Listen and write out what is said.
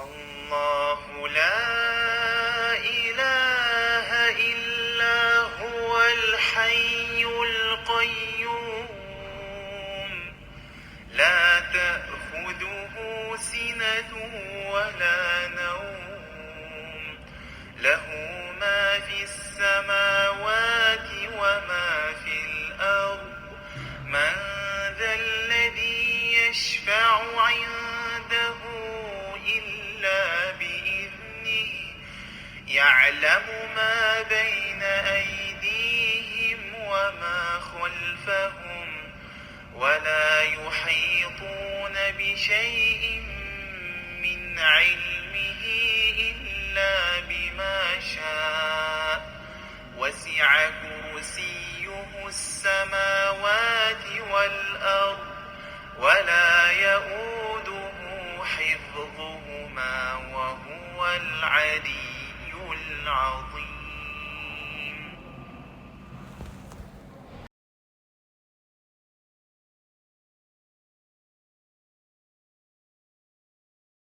الله لا إله إلا هو الحي القيوم لا تأخذه سنة ولا نوم له ما في السماوات وما في الأرض من ذا الذي يشفع عنده إلا بإذنه يعلم ما بين أيديهم وما خلفهم ولا يحيطون بشيء من علمه إلا بما شاء وسع كرسيه السماوات والأرض ولا يؤوده حفظهما وهو العلي العظيم.